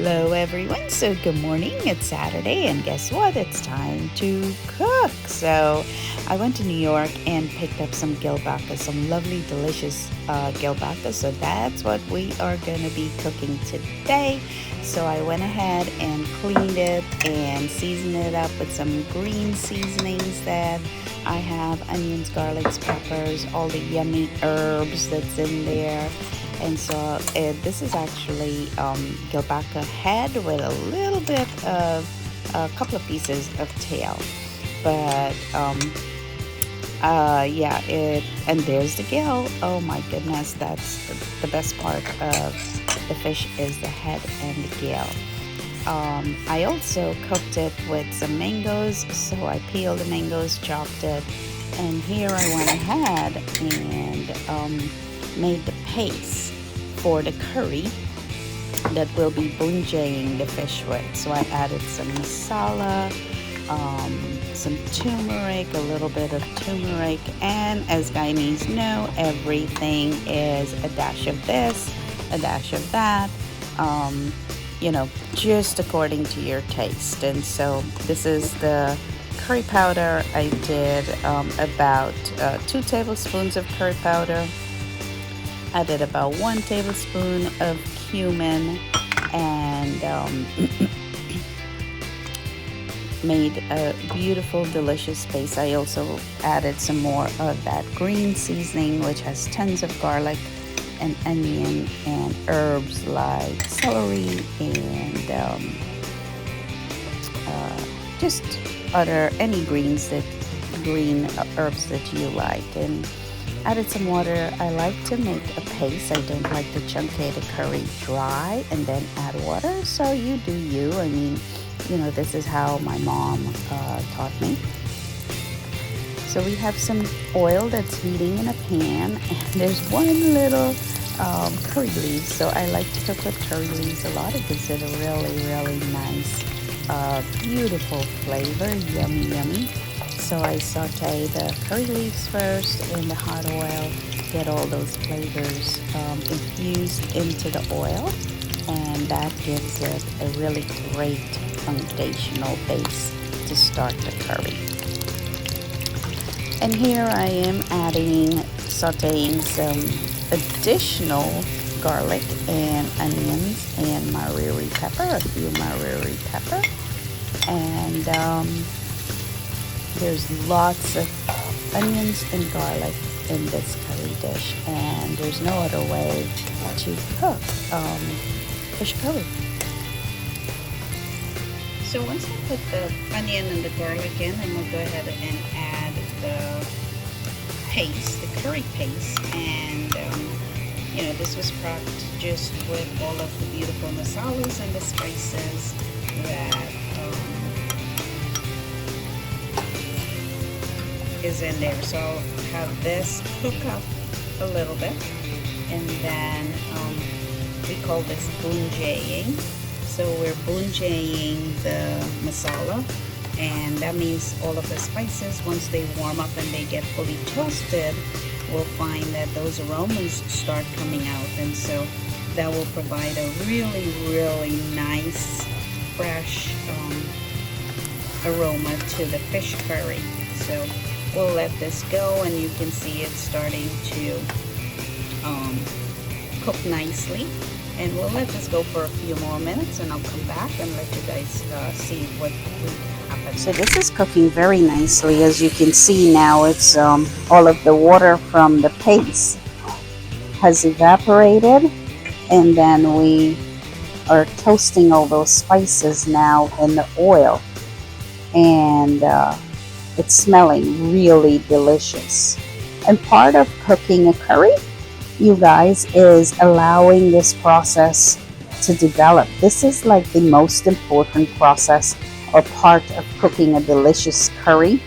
Hello everyone, so good morning. It's Saturday and guess what? It's time to cook. So I went to New York and picked up some Gilbaka, some lovely delicious Gilbaka. So that's what we are going to be cooking today. So I went ahead and cleaned it and seasoned it up with some green seasonings that I have: onions, garlics, peppers, all the yummy herbs that's in there. And so this is actually Gilbaka head with a little bit of a couple of pieces of tail. But yeah, and there's the gill. Oh my goodness, that's the best part of the fish, is the head and the gill. I also cooked it with some mangoes, so I peeled the mangoes, chopped it, and here I went ahead and made the paste for the curry that we'll be bunjaying the fish with. So I added some masala, some turmeric, a little bit of turmeric, and as Guyanese know, everything is a dash of this, a dash of that, just according to your taste. And so this is the curry powder. I did about 2 tablespoons of curry powder. I did about 1 tablespoon of cumin and made a beautiful, delicious paste. I also added some more of that green seasoning, which has tons of garlic and onion and herbs like celery and just any green herbs that you like, and added some water. I like to make a paste. I don't like to chunkate the curry dry and then add water. So you do you. I mean, this is how my mom taught me. So we have some oil that's heating in a pan, and there's one little curry leaf. So I like to cook with curry leaves a lot. It gives it a really, really nice, beautiful flavor. Yummy, yummy. So I saute the curry leaves first in the hot oil, get all those flavors infused into the oil, and that gives it a really great foundational base to start the curry. And here I am sauteing some additional garlic and onions and mariri pepper, a few mariri pepper, and there's lots of onions and garlic in this curry dish, and there's no other way to cook fish curry. So once I put the onion and the garlic in, I'm going to go ahead and add the paste, the curry paste, and this was prepped just with all of the beautiful masalas and the spices that is in there. So I'll have this cook up a little bit, and then we call this bunjaying. So we're bunjaying the masala, and that means all of the spices, once they warm up and they get fully toasted, we'll find that those aromas start coming out, and so that will provide a really, really nice fresh aroma to the fish curry. So we'll let this go, and you can see it starting to cook nicely. And we'll let this go for a few more minutes, and I'll come back and let you guys see what happens. So this is cooking very nicely. As you can see now, it's all of the water from the paste has evaporated, and then we are toasting all those spices now in the oil, and it's smelling really delicious. And part of cooking a curry, you guys, is allowing this process to develop. This is like the most important process or part of cooking a delicious curry,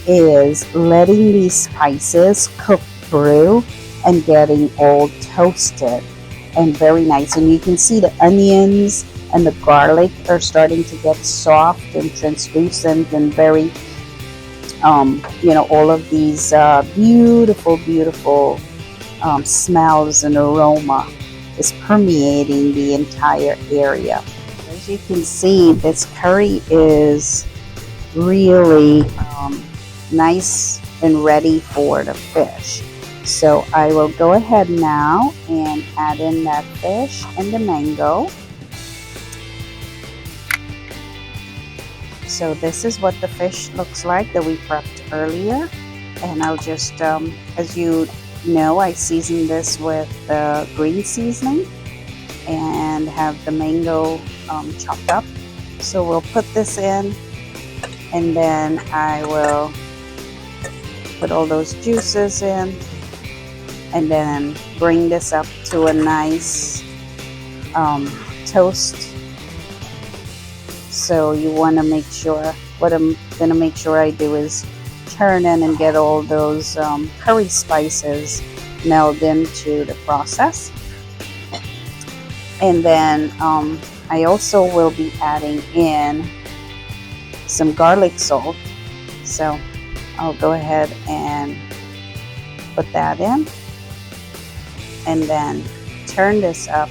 is letting these spices cook through and getting all toasted and very nice. And you can see the onions and the garlic are starting to get soft and translucent and very all of these beautiful smells and aroma is permeating the entire area. As you can see, this curry is really nice and ready for the fish. So I will go ahead now and add in that fish and the mango. So this is what the fish looks like that we prepped earlier. And I'll just, as you know, I seasoned this with green seasoning and have the mango chopped up. So we'll put this in, and then I will put all those juices in, and then bring this up to a nice toast. So you want to make sure, what I'm going to make sure I do is turn in and get all those curry spices meld into the process. And then I also will be adding in some garlic salt. So I'll go ahead and put that in, and then turn this up,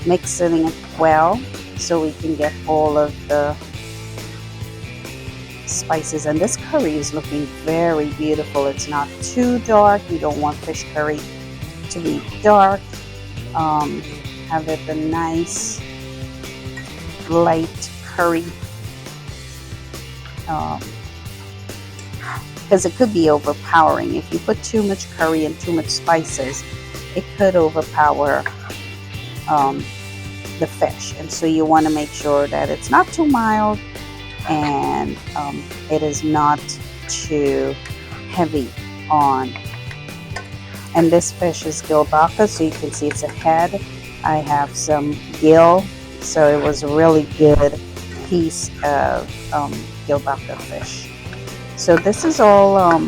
mixing it well so we can get all of the spices. And this curry is looking very beautiful. It's not too dark. You don't want fish curry to be dark. Have it a nice light curry, because it could be overpowering. If you put too much curry and too much spices, it could overpower the fish. And so you want to make sure that it's not too mild and it is not too heavy on. And this fish is Gilbaka, so you can see it's a head. I have some gill, so it was a really good piece of Gilbaka fish. So this is all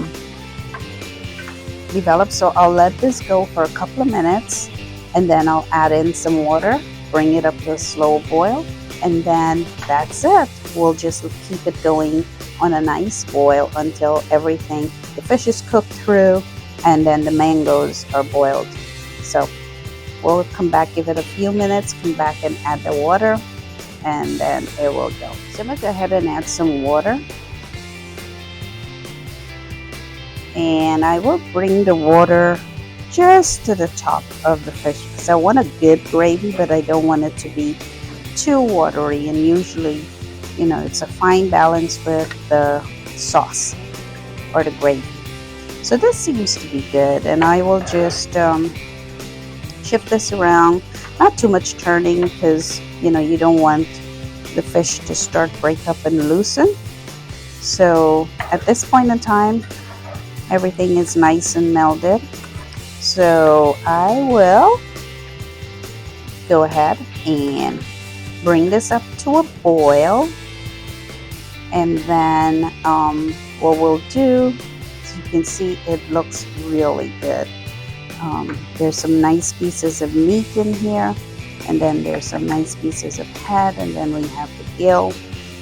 developed, so I'll let this go for a couple of minutes, and then I'll add in some water, bring it up to a slow boil, and then that's it. We'll just keep it going on a nice boil until everything, the fish is cooked through, and then the mangoes are boiled. So we'll come back, give it a few minutes, come back and add the water, and then it will go. So I'm going to go ahead and add some water. And I will bring the water just to the top of the fish, because I want a good gravy, but I don't want it to be too watery. And usually, you know, it's a fine balance with the sauce or the gravy. So this seems to be good, and I will just shift this around. Not too much turning, because you know you don't want the fish to start break up and loosen. So at this point in time, everything is nice and melded. So I will go ahead and bring this up to a boil, and then what we'll do, as you can see, it looks really good. There's some nice pieces of meat in here, and then there's some nice pieces of head, and then we have the gill.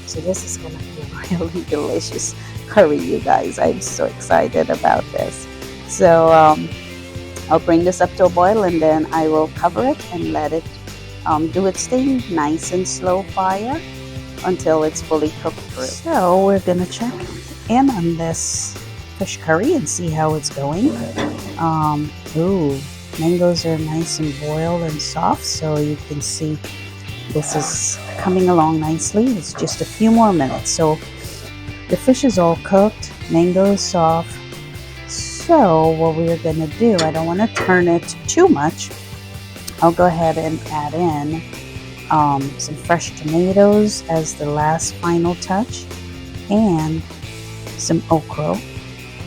So this is going to be a really delicious curry, you guys. I'm so excited about this. So I'll bring this up to a boil, and then I will cover it and let it do its thing, nice and slow fire, until it's fully cooked through. So we're gonna check in on this fish curry and see how it's going. Ooh, mangoes are nice and boiled and soft, so you can see this is coming along nicely. It's just a few more minutes. So the fish is all cooked, mango is soft. So what we're gonna do, I don't want to turn it too much. I'll go ahead and add in some fresh tomatoes as the last final touch, and some okra,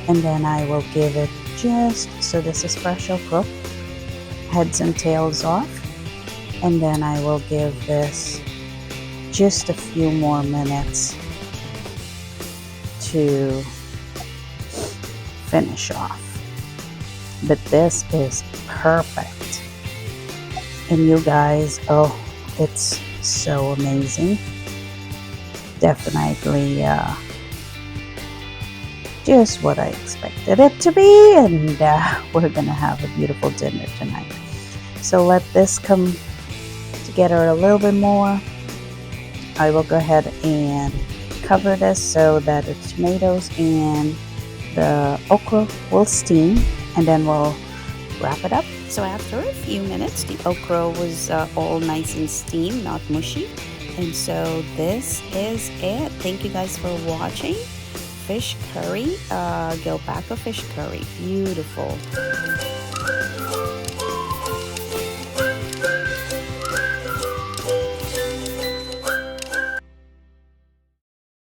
and then I will give it just, so this is fresh okra, heads and tails off, and then I will give this just a few more minutes to finish off. But this is perfect, and you guys, oh, it's so amazing. Definitely just what I expected it to be, and we're gonna have a beautiful dinner tonight. So let this come together a little bit more, I will go ahead and cover this so that the tomatoes and the okra will steam, and then we'll wrap it up. So after a few minutes, the okra was all nice and steamed, not mushy. And so this is it. Thank you guys for watching. Fish curry, Gilbaka fish curry. Beautiful.